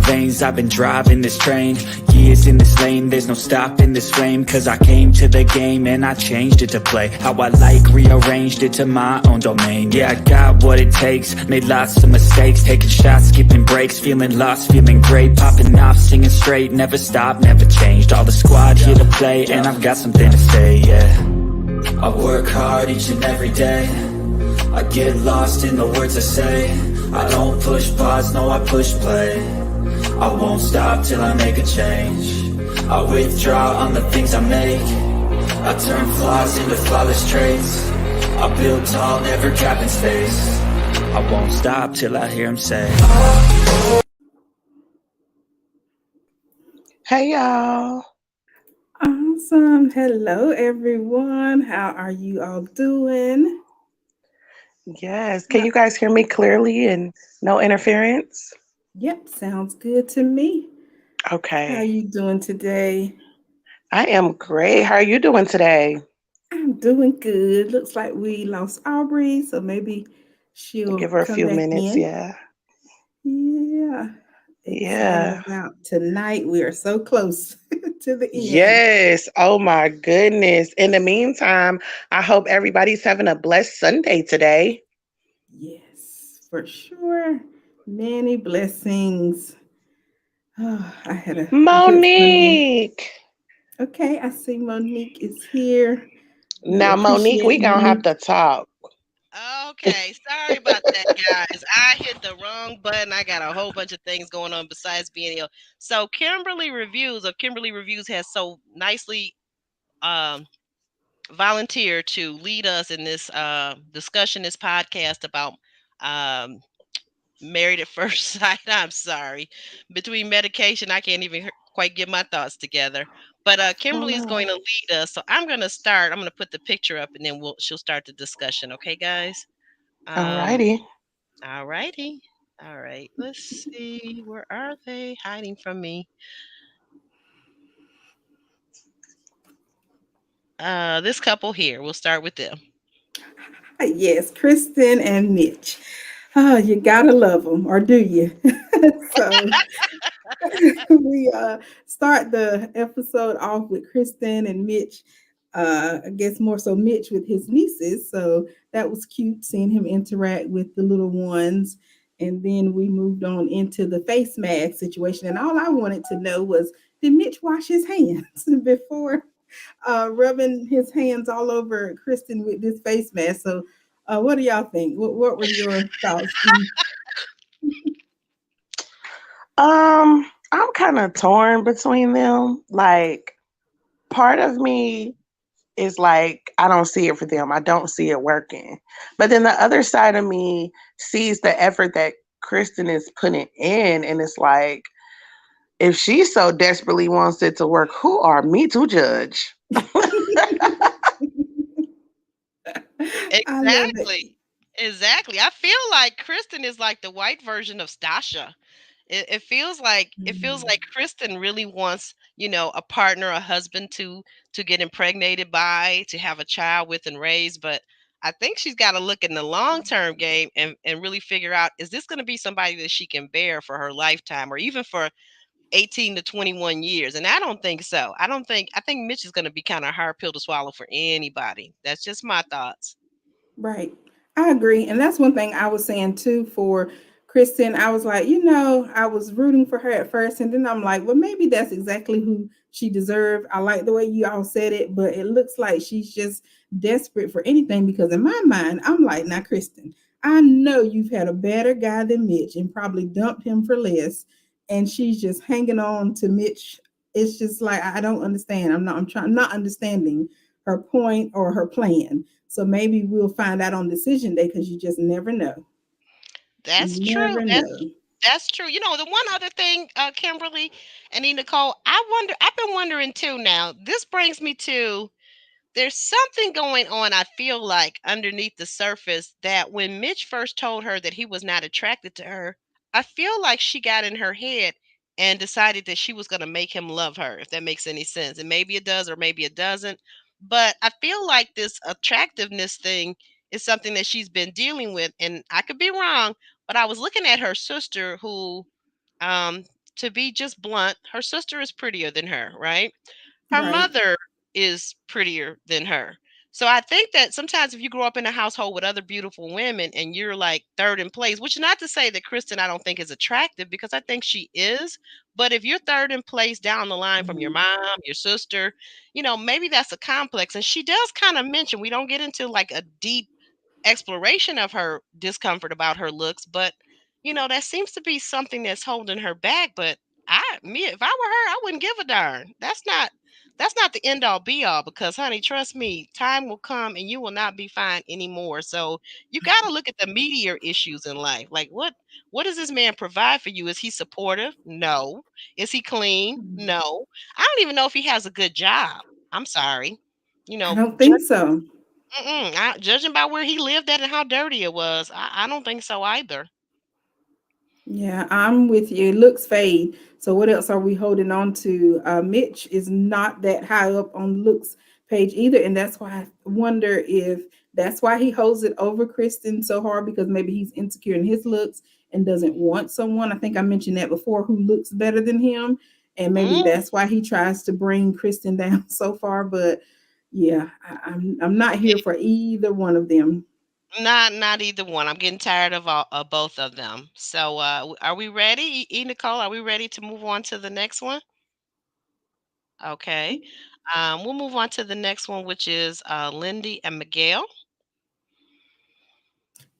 veins, I've been driving this train. Years in this lane, there's no stopping this flame. Cause I came to the game and I changed it to play how I like, rearranged it to my own domain. Yeah, I got what it takes, made lots of mistakes, taking shots, skipping breaks, feeling lost, feeling great, popping off, singing straight, never stopped, never changed. All the squad here to play, and I've got something to say, yeah. I work hard each and every day, I get lost in the words I say. I don't push pause, no I push play. I won't stop till I make a change. I withdraw on the things I make. I turn flaws into flawless traits. I build tall, never capping space. I won't stop till I hear him say, hey y'all. Awesome. Hello everyone. How are you all doing? Yes, can you guys hear me clearly and no interference? Yep, sounds good to me. Okay. How are you doing today? I am great. How are you doing today? I'm doing good. Looks like we lost Aubery, so maybe she'll Give her a come few back minutes, in. yeah. Yeah. Excited Yeah. about tonight. We are so close to the end. Yes. Oh my goodness. In the meantime, I hope everybody's having a blessed Sunday today. Yes, for sure. Many blessings. Oh, I had a good Sunday. Monique. Okay, I see Monique is here. We Now, Monique, appreciate we gonna have Monique. to talk. Okay, sorry about that, guys. I hit the wrong button. I got a whole bunch of things going on besides being ill. So Kimberly Reviews has so nicely volunteered to lead us in this discussion, this podcast about married at first sight. I'm sorry. Between medication, I can't even quite get my thoughts together. But Oh Kimberly is no. going to lead us. So I'm going to start. I'm going to put the picture up and then she'll start the discussion. Okay, guys? Um, Alrighty. all righty. All right. Let's see. Where are they hiding from me? This couple here. We'll start with them. Yes, Kristen and Mitch. Oh, you gotta love them, or do you? So we start the episode off with Kristen and Mitch. I guess more so Mitch with his nieces. So that was cute seeing him interact with the little ones. And then we moved on into the face mask situation. And all I wanted to know was, did Mitch wash his hands before rubbing his hands all over Kristen with this face mask? So what do y'all think? What were your thoughts? I'm kind of torn between them. Like, part of me is like, I don't see it for them. I don't see it working. But then the other side of me sees the effort that Kristen is putting in, and it's like, if she so desperately wants it to work, who are me to judge? I love it. Exactly. I feel like Kristen is like the white version of Stasha. It feels like Kristen really wants, a partner, a husband to get impregnated by, to have a child with and raise. But I think she's got to look in the long term game and really figure out, is this going to be somebody that she can bear for her lifetime or even for 18 to 21 years? And I don't think so. I think Mitch is going to be kind of a hard pill to swallow for anybody. That's just my thoughts. Right. I agree. And that's one thing I was saying too for Kristen. I was like, I was rooting for her at first. And then I'm like, well, maybe that's exactly who she deserved. I like the way you all said it, but it looks like she's just desperate for anything because in my mind, I'm like, now, Kristen, I know you've had a better guy than Mitch and probably dumped him for less. And she's just hanging on to Mitch. It's just like, I don't understand. I'm not understanding her point or her plan. So maybe we'll find out on decision day because you just never know. That's true. Never know. That's true. The one other thing, Kimberly and Nicole, I've been wondering too now. This brings me to, there's something going on, I feel like, underneath the surface, that when Mitch first told her that he was not attracted to her, I feel like she got in her head and decided that she was going to make him love her, if that makes any sense. And maybe it does or maybe it doesn't. But I feel like this attractiveness thing is something that she's been dealing with. And I could be wrong, but I was looking at her sister who um to be just blunt, her sister is prettier than her, right? Her Right. mother is prettier than her. So I think that sometimes if you grow up in a household with other beautiful women and you're like third in place, which not to say that Kristen I don't think is attractive because I think she is, but if you're third in place down the line from your Mhm. mom, your sister, maybe that's a complex. And she does kind of mention, we don't get into like a deep exploration of her discomfort about her looks, but that seems to be something that's holding her back. But if I were her, I wouldn't give a darn. That's not the end all be all because honey, trust me, time will come and you will not be fine anymore. So you got to look at the meatier issues in life. Like what does this man provide for you? Is he supportive? No. Is he clean? Mhm. No. I don't even know if he has a good job. I'm sorry. You I know, don't think so. Judging by where he lived at and how dirty it was, I don't think so either. Yeah, I'm with you. Looks fade. So what else are we holding on to? Mitch is not that high up on looks page either, and that's why I wonder if that's why he holds it over Kristen so hard because maybe he's insecure in his looks and doesn't want someone. I think I mentioned that before who looks better than him, and maybe Mm, that's why he tries to bring Kristen down so far. But yeah, I'm not here for either one of them. not either one. I'm getting tired of both of them. So, are we ready, Nicole? Are we ready to move on to the next one? Okay. We'll move on to the next one, which is Lindy and Miguel.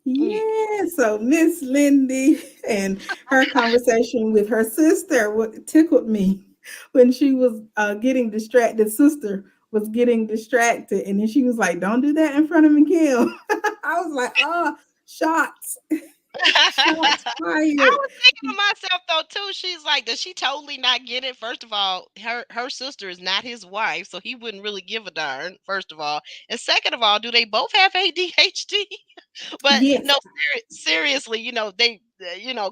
Y- Yeah, so Miss Lindy and her conversation with her sister what tickled me when she was getting distracted. Sister was getting distracted, and then she was like, "Don't do that in front of Mikhail." I was like, "Oh, shots, shots I fired." was thinking to myself though too. She's like, does she totally not get it? First of all, her sister is not his wife, so he wouldn't really give a darn. First of all, and second of all, do they both have ADHD? But Yes. no, seriously, they,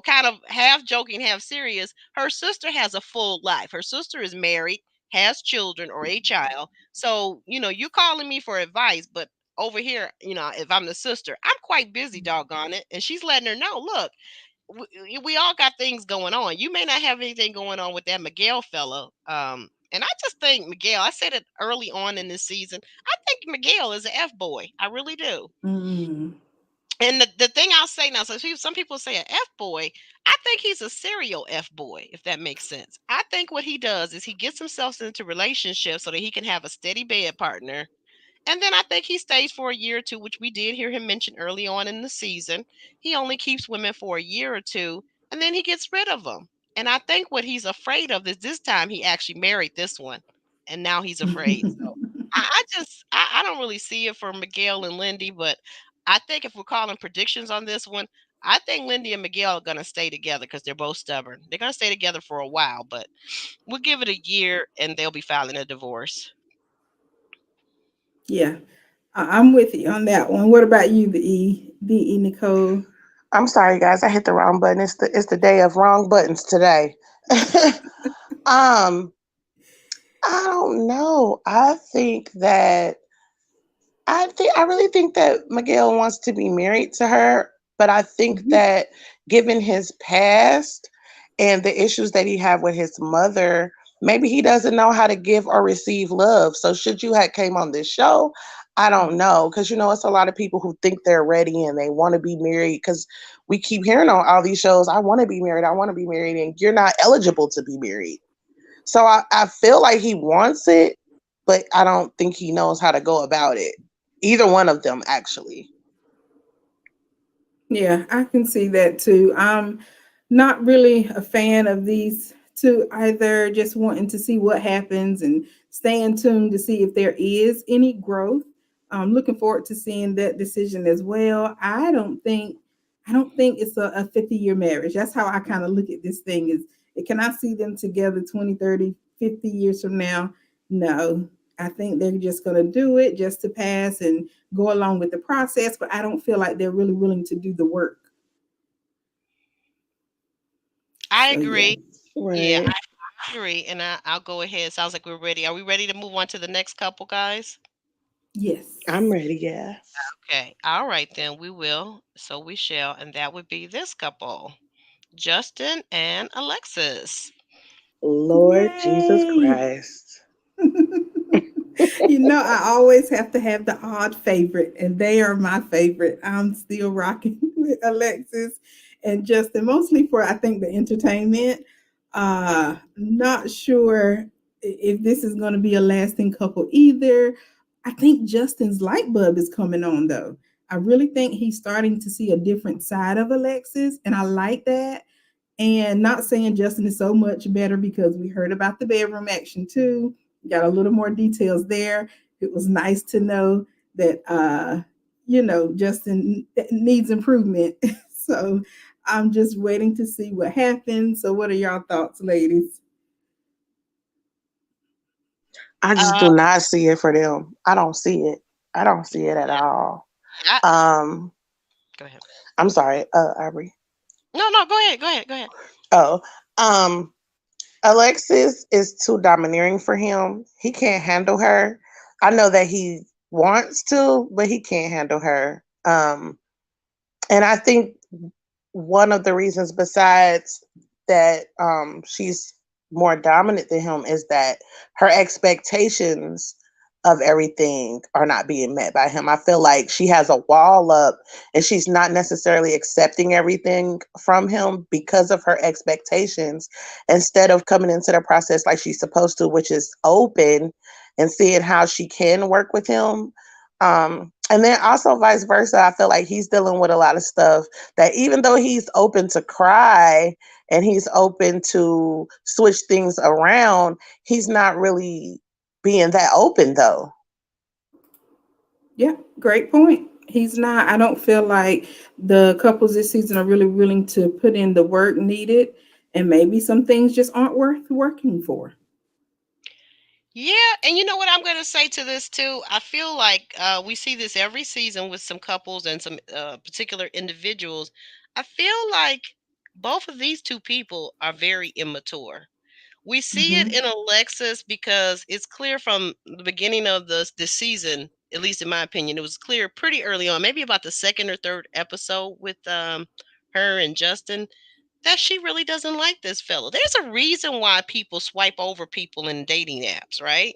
kind of half joking, half serious. Her sister has a full life. Her sister is married, has children or a child. So, you calling me for advice, but over here, if I'm the sister, I'm quite busy, doggone it. And she's letting her know, look, we all got things going on. You may not have anything going on with that Miguel fellow. And I just think Miguel, I said it early on in this season, I think Miguel is an F boy. I really do. Mm. And the thing I'll say now, so some people say an F boy, I think he's a serial F boy, if that makes sense. I think what he does is he gets himself into relationships so that he can have a steady bed partner, and then I think he stays for a year or two, which we did hear him mention early on in the season. He only keeps women for a year or two, and then he gets rid of them. And I think what he's afraid of is this time he actually married this one, and now he's afraid. So I don't really see it for Miguel and Lindy, but I think if we're calling predictions on this one, I think Lindy and Miguel are going to stay together because they're both stubborn. They're going to stay together for a while, but we'll give it a year and they'll be filing a divorce. Yeah, I'm with you on that one. What about you, the E Nicole? I'm sorry, guys. I hit the wrong button. It's the day of wrong buttons today. um, I don't know. I really think that Miguel wants to be married to her, but I think Mhm. that given his past and the issues that he had with his mother, maybe he doesn't know how to give or receive love. So should you have came on this show, I don't know, because it's a lot of people who think they're ready and they want to be married. Because we keep hearing on all these shows, I want to be married, I want to be married, and you're not eligible to be married. So I feel like he wants it, but I don't think he knows how to go about it. Either one of them, actually. Yeah, I can see that too. I'm not really a fan of these two either, just wanting to see what happens and staying tuned to see if there is any growth. I'm looking forward to seeing that decision as well. I don't think it's a 50-year marriage. That's how I kind of look at this thing is can I see them together 20, 30, 50 years from now? No. I think they're just going to do it just to pass and go along with the process, but I don't feel like they're really willing to do the work. I So yeah. agree. Yeah, Right. I agree. And I'll go ahead. Sounds like we're ready. Are we ready to move on to the next couple, guys? I'm Yes. ready, yeah. Okay. All right, then we will. So we shall. And that would be this couple, Justin and Alexis. Lord Jesus Yay. Christ. I always have to have the odd favorite, and they are my favorite. I'm still rocking with Alexis and Justin, mostly for I think the entertainment. Not sure if this is going to be a lasting couple either. I think Justin's light bulb is coming on though. I really think he's starting to see a different side of Alexis, and I like that. And not saying Justin is so much better because we heard about the bedroom action too. Got a little more details there. It was nice to know that Justin needs improvement. So I'm just waiting to see what happens. So what are y'all thoughts, ladies? I just Uh, do not see it for them. I don't see it. I don't see it at yeah, all. I, Um, go ahead. I'm sorry, Aubrey. No, no, go ahead, go ahead, go ahead. Oh, um, Alexis is too domineering for him. He can't handle her. I know that he wants to, but he can't handle her. And I think one of the reasons besides that she's more dominant than him is that her expectations of everything are not being met by him. I feel like she has a wall up and she's not necessarily accepting everything from him because of her expectations instead of coming into the process like she's supposed to, which is open and seeing how she can work with him. And then also vice versa, I feel like he's dealing with a lot of stuff that even though he's open to cry and he's open to switch things around, he's not really being that open though. Yeah, great point. He's not. I don't feel like the couples this season are really willing to put in the work needed, and maybe some things just aren't worth working for. Yeah, and you know what I'm going to say to this too? I feel like we see this every season with some couples and some particular individuals. I feel like both of these two people are very immature. We see it Hmm. in Alexis because it's clear from the beginning of this season, at least in my opinion, it was clear pretty early on, maybe about the second or third episode with her and Justin, that she really doesn't like this fellow. There's a reason why people swipe over people in dating apps, right?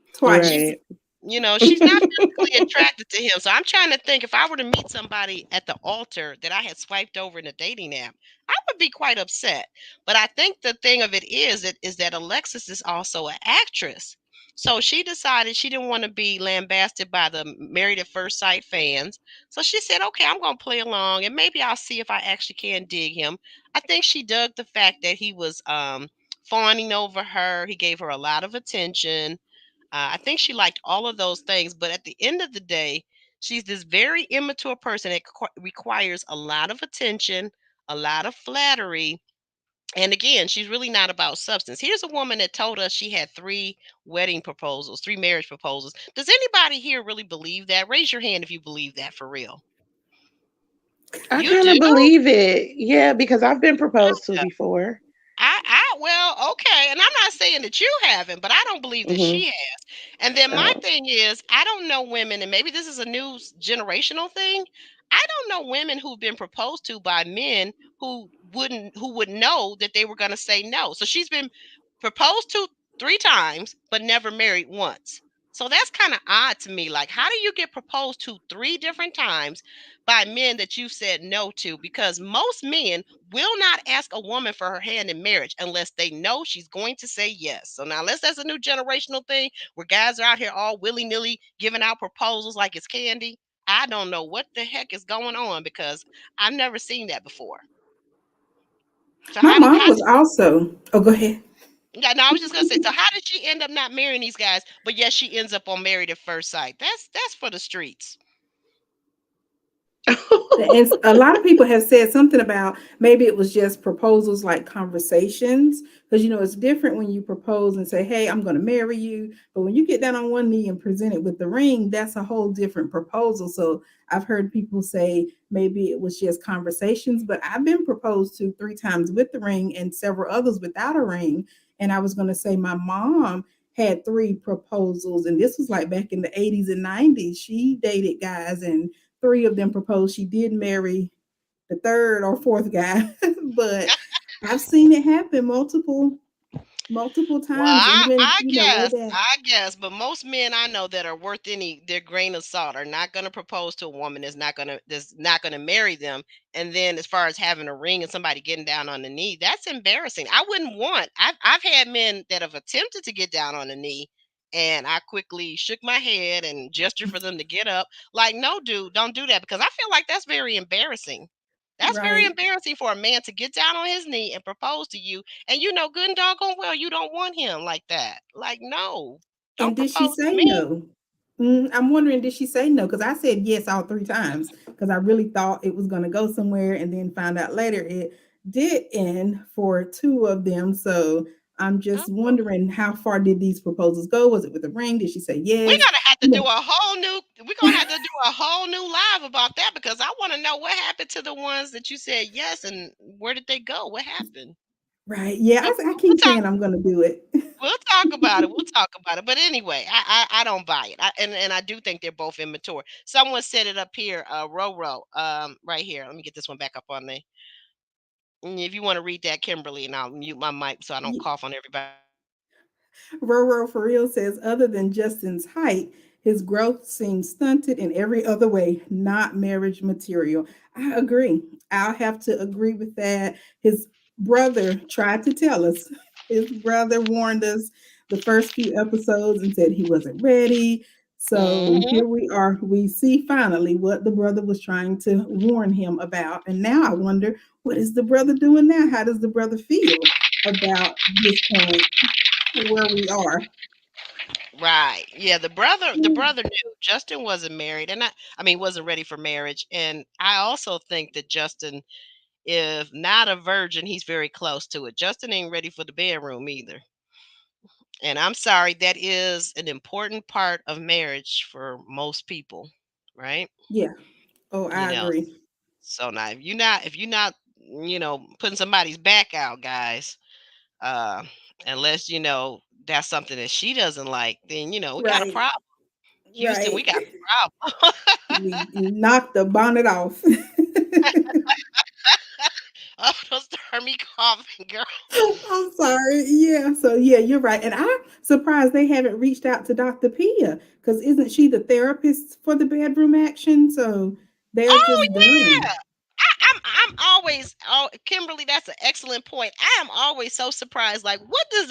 She's Twice. Right. she's not physically attracted to him. So I'm trying to think if I were to meet somebody at the altar that I had swiped over in a dating app, I would be quite upset. But I think the thing of it is that Alexis is also an actress. So she decided she didn't want to be lambasted by the Married at First Sight fans. So she said, okay, I'm going to play along and maybe I'll see if I actually can dig him. I think she dug the fact that he was fawning over her. He gave her a lot of attention. I think she liked all of those things, but at the end of the day, she's this very immature person that requires a lot of attention, a lot of flattery. And again, she's really not about substance. Here's a woman that told us she had three wedding proposals, three marriage proposals. Does anybody here really believe that? Raise your hand if you believe that for real. I You kind do? of believe it. Yeah, because I've been proposed to before. Well, okay, and I'm not saying that you haven't, but I don't believe that Hmm. she has. And then my Oh. thing is, I don't know women, and maybe this is a new generational thing. I don't know women who've been proposed to by men who would know that they were going to say no. So she's been proposed to three times, but never married once. So that's kind of odd to me. Like, how do you get proposed to three different times by men that you said no to? Because most men will not ask a woman for her hand in marriage unless they know she's going to say yes. So now, unless that's a new generational thing where guys are out here all willy nilly giving out proposals like it's candy, I don't know what the heck is going on because I've never seen that before. So My how mom how was also. Oh, go ahead. yeah, no, I was just gonna say. So how did she end up not marrying these guys, but yes, she ends up on Married at First Sight? That's for the streets. And a lot of people have said something about maybe it was just proposals like conversations, because it's different when you propose and say, hey, I'm going to marry you, but when you get down on one knee and present it with the ring, that's a whole different proposal. So I've heard people say maybe it was just conversations, but I've been proposed to three times with the ring and several others without a ring. And I was going to say my mom had three proposals, and this was like back in the 80s and 90s. She dated guys, and three of them proposed. She did marry the third or fourth guy, but I've seen it happen multiple. multiple Well, times, even way back. I guess, but most men I know that are worth their grain of salt are not going to propose to a woman that's not going to marry them. And then, as far as having a ring and somebody getting down on the knee, that's embarrassing. I wouldn't want. I've had men that have attempted to get down on the knee, and I quickly shook my head and gestured for them to get up. Like, no, dude, don't do that because I feel like that's very embarrassing. That's very Right. embarrassing for a man to get down on his knee and propose to you, and you know good and doggone well you don't want him like that. Like, no, And don't did she propose to say me. no? I'm wondering, did she say no? Because I said yes all three times because I really thought it was going to go somewhere, and then found out later it did end for two of them. So I'm just Oh, wondering, how far did these proposals go? Was it with a ring? Did she say we're yes? gonna have to You do know, a whole new. We're gonna have to do a whole new live about that because I want to know what happened to the ones that you said yes, and where did they go? What happened? right? Yeah, But I we'll keep talk. saying I'm going to do it. We'll talk about it. We'll talk about it. But anyway, I don't buy it. And I do think they're both immature. Someone set it up here, Roro, right here. Let me get this one back up on there. If you want to read that, Kimberly, and I'll mute my mic so I don't cough on everybody. Roro for real says, other than Justin's height, his growth seems stunted in every other way, not marriage material. I agree. I'll have to agree with that. His brother tried to tell us. His brother warned us the first few episodes and said he wasn't ready. So Hmm. here we are. We see finally what the brother was trying to warn him about. And now I wonder, what is the brother doing now? How does the brother feel about this point, where we are? Right. Yeah, the brother knew Justin wasn't married, and I mean wasn't ready for marriage. And I also think that Justin, if not a virgin, he's very close to it. Justin ain't ready for the bedroom either. And I'm sorry, that is an important part of marriage for most people, right? Yeah. Oh, You I know, agree. so now if you're not, putting somebody's back out, guys, uh, unless that's something that she doesn't like, then we got a Right. problem. Houston, we Right. got a problem. We knocked the bonnet off. Oh, don't start me coughing, girl. I'm sorry. Yeah. So yeah, you're right. And I'm surprised they haven't reached out to Dr. Pia, because isn't she the therapist for the bedroom action? So they're Oh just done. yeah. I'm always, oh, Kimberly, that's an excellent point. I am always so surprised. Like, what do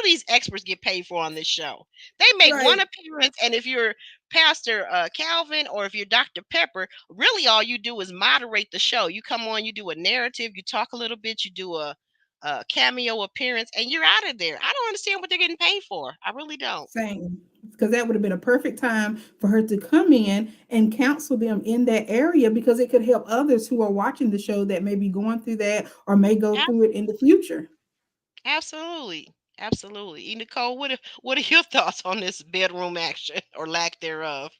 these experts get paid for on this show? They make one Right. appearance, and if you're Pastor Calvin or if you're Dr. Pepper, really all you do is moderate the show. You come on, you do a narrative, you talk a little bit, you do a cameo appearance, and you're out of there. I don't understand what they're getting paid for. I really don't. Same. Because that would have been a perfect time for her to come in and counsel them in that area, because it could help others who are watching the show that may be going through that or may go through it in the Absolutely. future. Absolutely. Absolutely. Nicole, what are your thoughts on this bedroom action or lack thereof?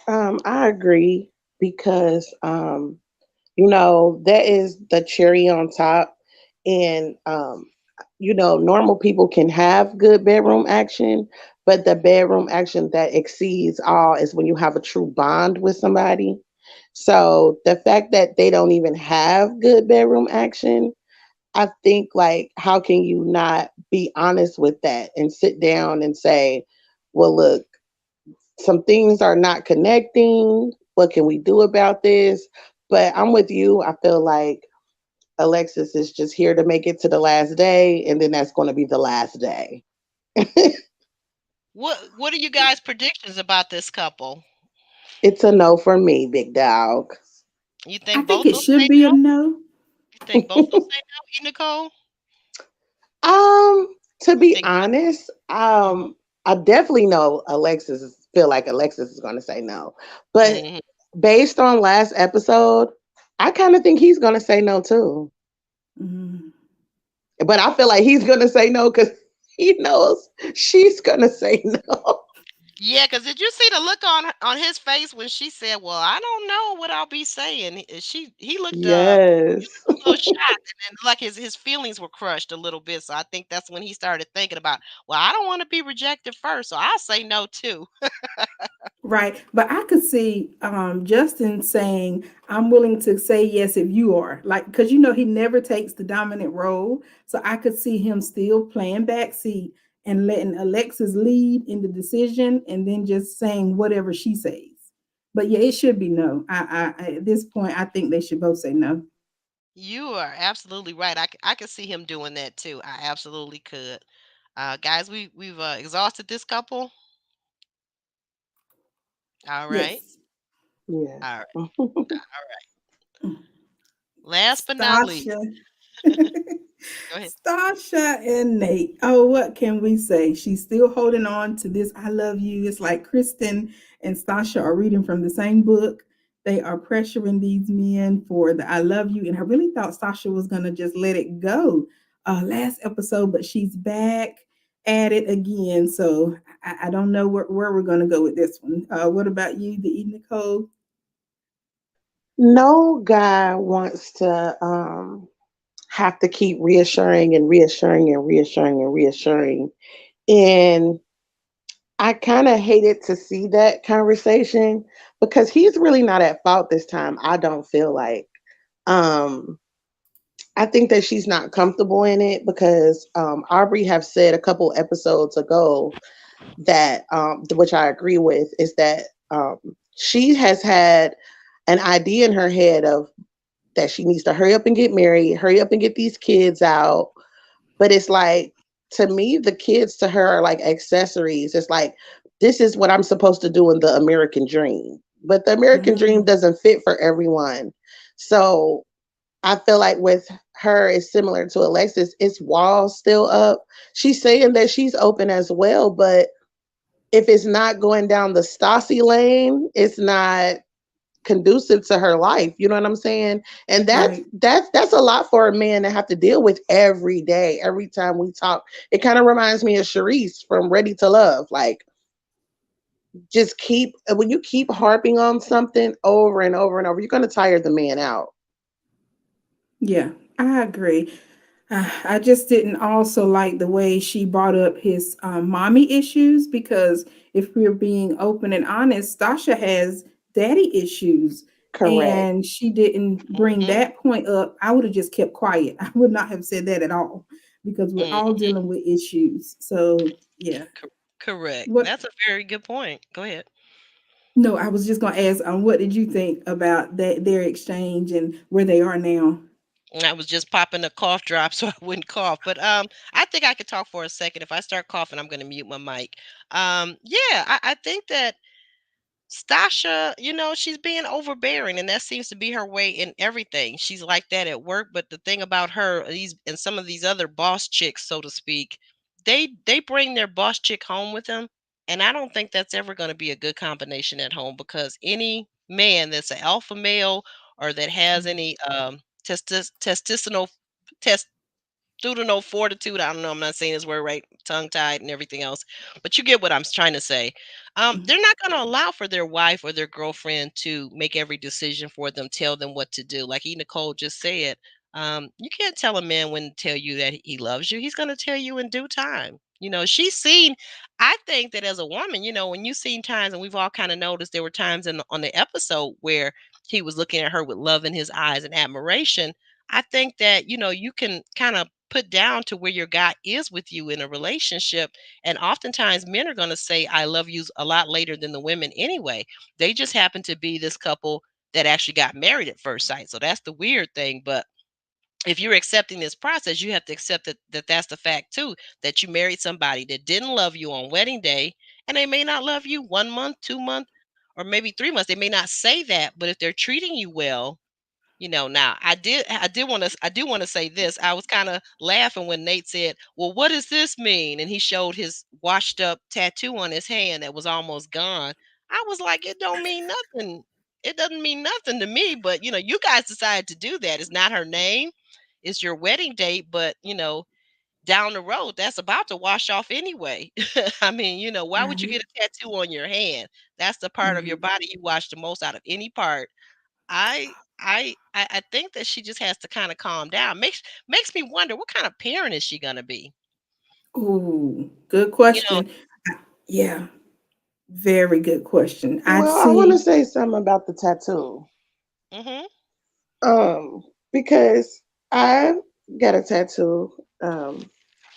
I agree because that is the cherry on top. And normal people can have good bedroom action, but the bedroom action that exceeds all is when you have a true bond with somebody. So the fact that they don't even have good bedroom action, I think, like, how can you not be honest with that and sit down and say, well, look, some things are not connecting. What can we do about this? But I'm with you. I feel like Alexis is just here to make it to the last day, and then that's going to be the last day. What are you guys' predictions about this couple? It's a no for me, big dog. You I think think both it will should say be a no? no. You think both will say no, Nicole? Um, to You be think honest, mhm, I definitely know feel like Alexis is going to say no, but mhm. based on last episode, I kind of think he's going to say no too. Mm, But I feel like he's going to say no because he knows she's going to say no. Yeah, because did you see the look on his face when she said, "Well, I don't know what I'll be saying." He looked Yes. a little shocked, and then like his feelings were crushed a little bit. So I think that's when he started thinking about, well, I don't want to be rejected first, so I'll say no too. Right. But I could see Justin saying, I'm willing to say yes if you are. Like, because he never takes the dominant role. So I could see him still playing backseat and letting Alexis lead in the decision and then just saying whatever she says. But yeah, it should be no. At this point, I think they should both say no. You are absolutely right. I could see him doing that too. I absolutely could. Guys, we've exhausted this couple. All right. Yes. All right. Yes. All right. Last but not least, Stasha. go ahead. Stasha and Nate. Oh, what can we say? She's still holding on to this I love you. It's like Kristen and Stasha are reading from the same book. They are pressuring these men for the I love you. And I really thought Stasha was going to just let it go last episode, but she's back at it again. So I don't know where we're going to go with this one. What about you, the Nicole? No guy wants to have to keep reassuring and reassuring and reassuring and reassuring. And I kind of hated to see that conversation because he's really not at fault this time. I don't feel like. Um, I think that she's not comfortable in it because Aubrey have said a couple episodes ago that, which I agree with, is that she has had an idea in her head of that she needs to hurry up and get married, hurry up and get these kids out. But it's like, to me, the kids to her are like accessories. It's like, this is what I'm supposed to do in the American dream. But the American dream Mm, doesn't fit for everyone. So I feel like with her, it's similar to Alexis. It's walls still up. She's saying that she's open as well, but if it's not going down the Stassi lane, it's not conducive to her life. You know what I'm saying? And that's right. that's that's a lot for a man to have to deal with every day, every time we talk. It kind of reminds me of Charisse from Ready to Love. Like, just keep when you keep harping on something over and over and over, you're gonna tire the man out. Yeah, I agree. I just didn't also like the way she brought up his mommy issues because if we're being open and honest, Stasha has daddy issues Correct. and she didn't bring Hmm. that point up. I would have just kept quiet. I would not have said that at all because we're all Hmm. dealing with issues. So, yeah. Correct. What That's a very good point. Go ahead. No, I was just going to ask what did you think about their exchange and where they are now? I was just popping a cough drop so I wouldn't cough. But I think I could talk for a second. If I start coughing, I'm going to mute my mic. Yeah, I think that Stasha, she's being overbearing, and that seems to be her way in everything. She's like that at work, but the thing about her, these and some of these other boss chicks, so to speak, they bring their boss chick home with them, and I don't think that's ever going to be a good combination at home because any man that's an alpha male or that has any testicular Pseudo fortitude. I don't know. I'm not saying this word right, tongue tied and everything else, but you get what I'm trying to say. They're not going to allow for their wife or their girlfriend to make every decision for them, tell them what to do. Like E. Nicole just said, you can't tell a man when to tell you that he loves you. He's going to tell you in due time. She's seen. I think that as a woman, when you've seen times, and we've all kind of noticed, there were times on the episode where he was looking at her with love in his eyes and admiration. I think that you can kind of put down to where your guy is with you in a relationship. And oftentimes men are going to say, I love you a lot later than the women anyway. They just happen to be this couple that actually got married at first sight. So that's the weird thing. But if you're accepting this process, you have to accept that that's the fact too, that you married somebody that didn't love you on wedding day, and they may not love you 1 month, 2 months, or maybe 3 months. They may not say that, but if they're treating you well, now I do want to say this. I was kind of laughing when Nate said, "Well, what does this mean?" And he showed his washed up tattoo on his hand that was almost gone. I was like, "It don't mean nothing. It doesn't mean nothing to me." But you guys decided to do that. It's not her name. It's your wedding date, but down the road, that's about to wash off anyway. I mean, why would you Right. get a tattoo on your hand? That's the part of your Mhm. body you wash the most out of any part. I think that she just has to kind of calm down. Makes me wonder what kind of parent is she gonna be? Ooh, good You know, question. Yeah. Very good question. I'd Well, I want to see. say something about the tattoo. Mm-hmm. Um, because I got a tattoo.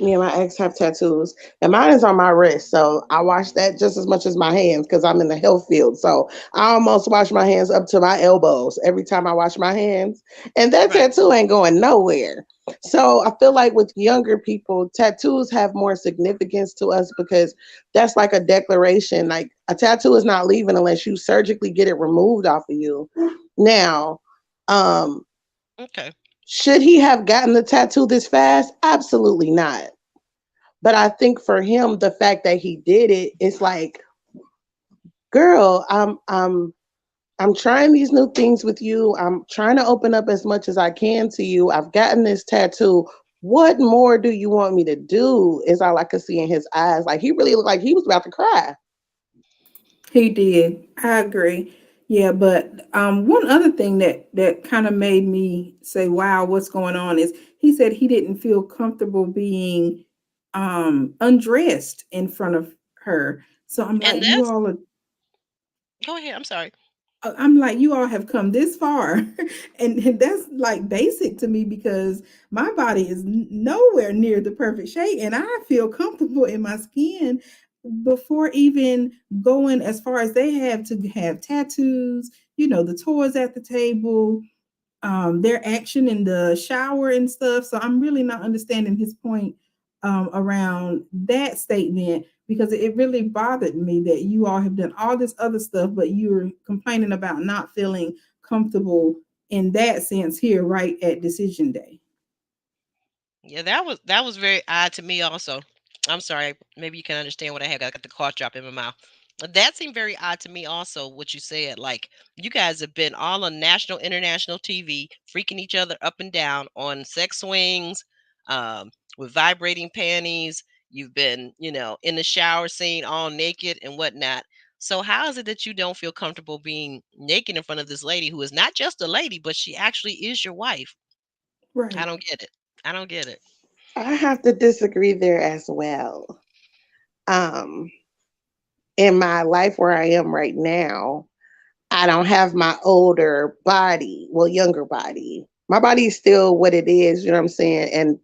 Me and my ex have tattoos, and mine is on my wrist. So I wash that just as much as my hands because I'm in the health field. So I almost wash my hands up to my elbows every time I wash my hands, and that Right. tattoo ain't going nowhere. So I feel like with younger people, tattoos have more significance to us because that's like a declaration. Like a tattoo is not leaving unless you surgically get it removed off of you. Now, um, Okay. should he have gotten the tattoo this fast? Absolutely not. But I think for him, the fact that he did it, it's like, girl, I'm trying these new things with you. I'm trying to open up as much as I can to you. I've gotten this tattoo. What more do you want me to do? Is all I could see in his eyes. Like he really looked like he was about to cry. He did. I agree. Yeah, but one other thing that kind of made me say, "Wow, what's going on?" is he said he didn't feel comfortable being undressed in front of her. So I'm And like, you that's all are. go ahead. I'm sorry. I'm like, you all have come this far, and that's like basic to me because my body is nowhere near the perfect shape, and I feel comfortable in my skin before even going as far as they have to have tattoos, the toys at the table, their action in the shower and stuff. So I'm really not understanding his point around that statement because it really bothered me that you all have done all this other stuff, but you're complaining about not feeling comfortable in that sense here right at decision day. Yeah, that was very odd to me also. I'm sorry. Maybe you can understand what I had. I got the cough drop in my mouth. But that seemed very odd to me also, what you said. Like you guys have been all on national, international TV, freaking each other up and down on sex swings, with vibrating panties. You've been, in the shower scene all naked and whatnot. So how is it that you don't feel comfortable being naked in front of this lady who is not just a lady, but she actually is your wife? I Right. don't get it. I don't get it. I have to disagree there as well. Um, in my life where I am right now, I don't have my older body, well, younger body. My body is still what it is, you know what I'm saying? And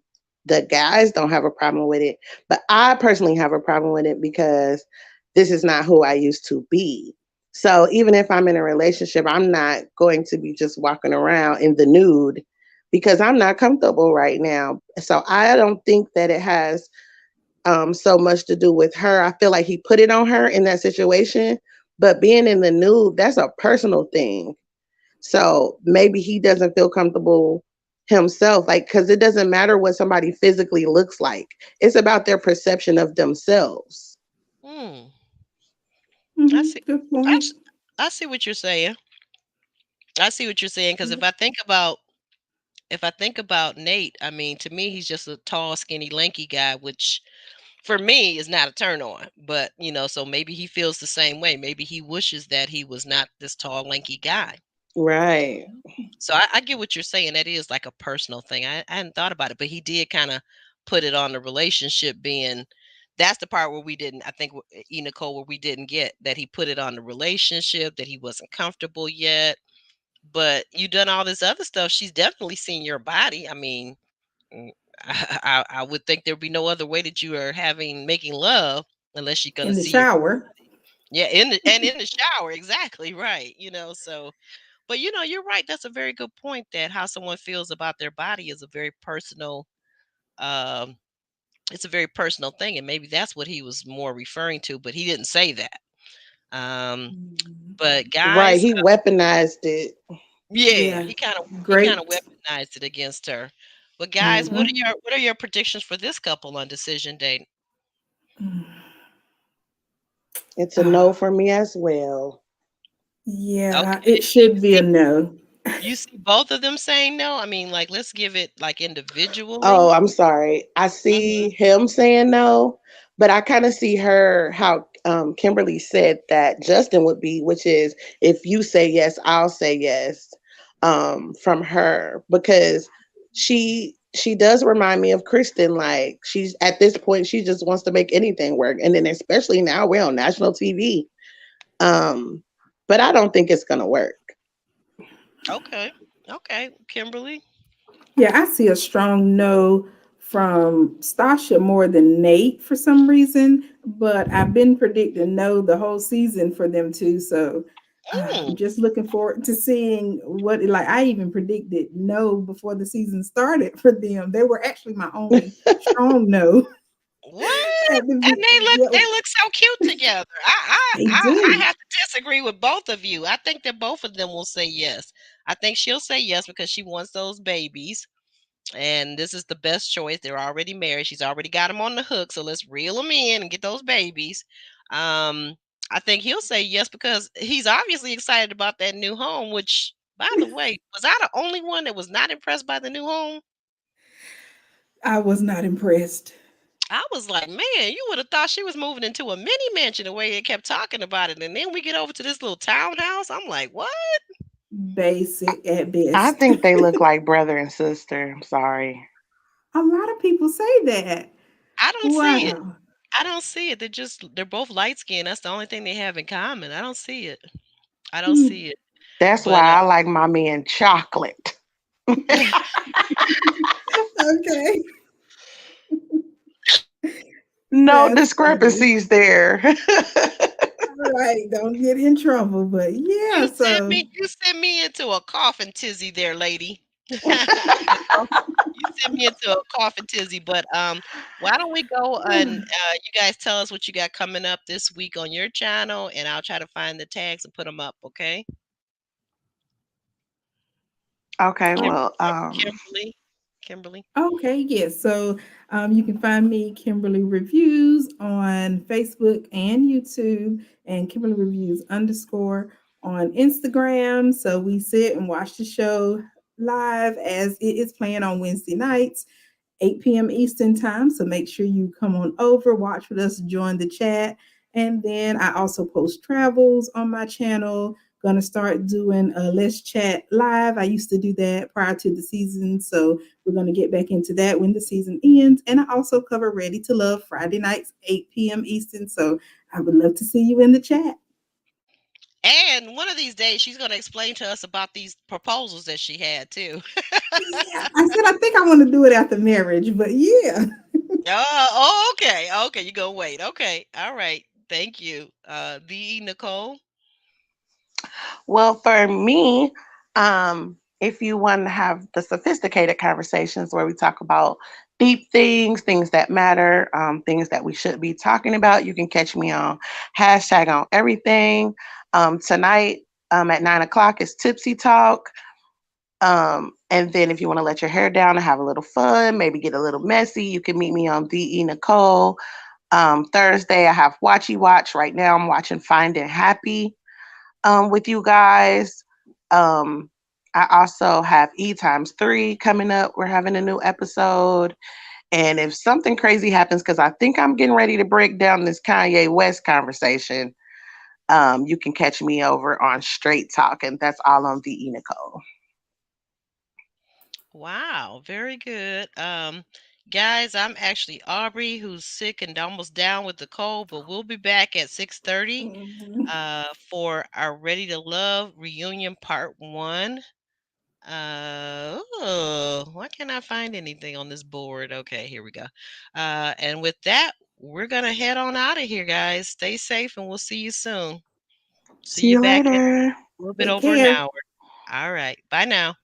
the guys don't have a problem with it. But I personally have a problem with it because this is not who I used to be. So even if I'm in a relationship, I'm not going to be just walking around in the nude because I'm not comfortable right now. So I don't think that it has so much to do with her. I feel like he put it on her in that situation, but being in the nude, that's a personal thing. So maybe he doesn't feel comfortable himself, like, because it doesn't matter what somebody physically looks like, it's about their perception of themselves. Hmm. I Hmm. see. Good I, point. s- I see what you're saying. I see what you're saying because if I think about Nate, I mean, to me, he's just a tall, skinny, lanky guy, which for me is not a turn on. But so maybe he feels the same way. Maybe he wishes that he was not this tall, lanky guy. Right. So I get what you're saying. That is like a personal thing. I hadn't thought about it, but he did kind of put it on the relationship being. That's the part where we didn't. I think Nicole, where we didn't get that he put it on the relationship that he wasn't comfortable yet. But you done all this other stuff. She's definitely seen your body. I mean, mm, I would think there'd be no other way that you are having making love unless she's gonna In the see your shower. yeah in the shower exactly right. So but you're right. That's a very good point. That how someone feels about their body is a very personal. Um, it's a very personal thing, and maybe that's what he was more referring to. But he didn't say that. Um, Mhm. but Right. guys, He weaponized it. yeah, Yeah. he kind of Great. weaponized it against her. But guys, what are Hmm. your predictions for this couple on decision day? It's a no Ah, for me as well. yeah, Okay, it should be see, a no. you see both of them saying no. I mean, like, let's give it like Oh, individually. I'm sorry. I Hmm. see him saying no, but I kind of see her how Kimberly said that Justin would be, which is if you say yes, I'll say yes. From her because she does remind me of Kristen. Like she's at this point, she just wants to make anything work, and then especially now we're on national TV. But I don't think it's gonna work. Okay. Okay. Kimberly. Yeah, I see a strong no from Stasha more than Nate for some reason, but I've been predicting no the whole season for them too. So I'm Mm, just looking forward to seeing what, like, I even predicted no before the season started for them. They were actually my only strong no what? at the And yeah, they look so cute together. they do. I have to disagree with both of you. I think that both of them will say yes. I think she'll say yes because she wants those babies. And this is the best choice. They're already married. She's already got them on the hook. So let's reel them in and get those babies. Um, I think he'll say yes because he's obviously excited about that new home, which, by the way, was I the only one that was not impressed by the new home? I was not impressed. I was like, man, you would have thought she was moving into a mini mansion the way they kept talking about it. And then we get over to this little townhouse. I'm like, what? Basic at I best. think they look like brother and sister. I'm sorry. A lot of people say that. I don't see it. Wow. I don't see it. They're both light skinned. That's the only thing they have in common. I don't see it. I don't Hmm. see it. That's why But I like my man chocolate. Okay. No That's funny. discrepancies there. All right, don't get in trouble. But yeah, so you sent me into a coughing tizzy there, lady. Nicole, you sent me into a coughing tizzy. But why don't we go and you guys tell us what you got coming up this week on your channel, and I'll try to find the tags and put them up. Okay, Okay, um, well, Kimberly, Kimberly. okay, yes. So you can find me Kimberly Reviews on Facebook and YouTube, and Kimberly Reviews underscore on Instagram. So we sit and watch the show live as it is playing on Wednesday nights. 8 p.m. Eastern time. So make sure you come on over, watch with us, join the chat. And then I also post travels on my channel. Gonna start doing a Let's Chat live. I used to do that prior to the season. So we're gonna get back into that when the season ends. And I also cover Ready to Love Friday nights, 8 p.m. Eastern. So I would love to see you in the chat. And one of these days, she's going to explain to us about these proposals that she had too. Yeah, I said I think I want to do it after marriage, but yeah. Okay, okay. You go wait. Okay, all right. Thank you, the Nicole. well, for me, if you want to have the sophisticated conversations where we talk about deep things, things that matter, things that we should be talking about, you can catch me on hashtag on everything. Tonight at 9 o'clock is Tipsy Talk. And then if you want to let your hair down and have a little fun, maybe get a little messy, you can meet me on DE Nicole. Thursday, I have Watchy Watch. Right now, I'm watching Finding Happy with you guys. Um, I also have E times 3 coming up. We're having a new episode. And if something crazy happens, because I think I'm getting ready to break down this Kanye West conversation, you can catch me over on Straight Talk. And that's all on DE Nicole. Wow, very good. Guys, I'm actually Aubrey, who's sick and almost down with the cold, but we'll be back at 6:30 Mhm. for our Ready to Love reunion part 1. Why can't I find anything on this board? Okay, here we go. And with that, we're gonna head on out of here, guys. Stay safe, and we'll see you soon. See See you you back in later. a little bit Take over an care. hour. All right, bye now.